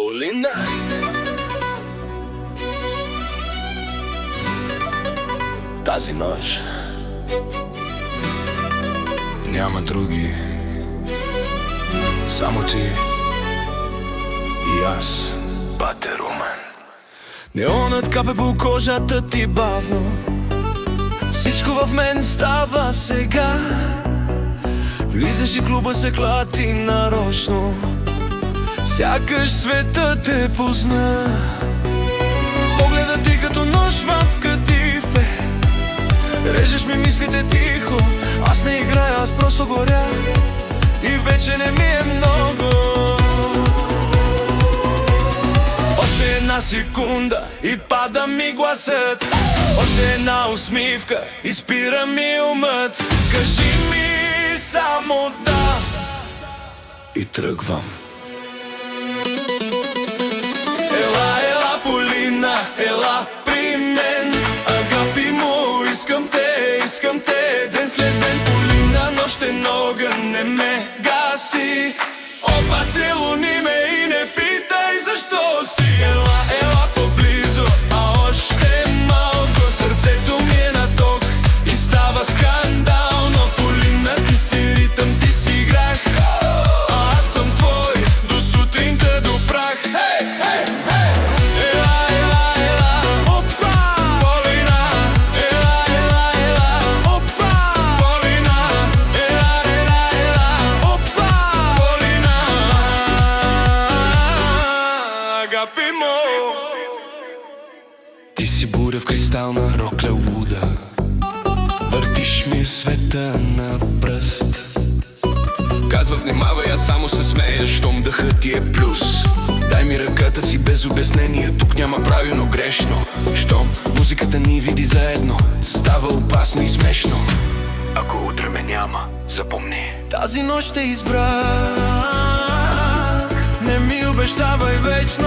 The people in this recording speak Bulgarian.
Полина. Тази нощ няма други, само ти и аз, бате Румен. Неонът капе по кожата ти бавно, всичко в мен става сега. Влизаш и клуба се клати нарочно, сякаш светът те позна. Погледът ти като нож в кадифе, режеш ми мислите тихо. Аз не играя, аз просто горя и вече не ми е много. Още една секунда и пада ми гласът, още една усмивка и спира ми умът. Кажи ми само да и тръгвам. Ела, ела, Полина, ела при мен. Агапимо, искам те, ден след ден. Полина, нощен огън не ме гаси. Опа, целуни ме и не питай защо си. Ела, ела поблизо, а още малко. Сърцето ми е на ток и става скандално. Полина, ти си ритъм, ти си грах, а аз съм твой до сутринта до прах. Хей, хей, хей! Ела, ела, ела, опа! Полина, ела, ела, ела, опа! Полина, ела, ела, ела, опа! Полина, агапимо. Ти си буря в кристална рокля луда, въртиш ми света на пръст. Казва внимавай, аз само се смея, щом дъхът ти е плюс. Дай ми ръката си без обяснение, тук няма правилно грешно. Щом музиката ни види заедно, става опасно и смешно. Ако утре ме няма, запомни, тази нощ те избрах. Не ми обещавай вечно,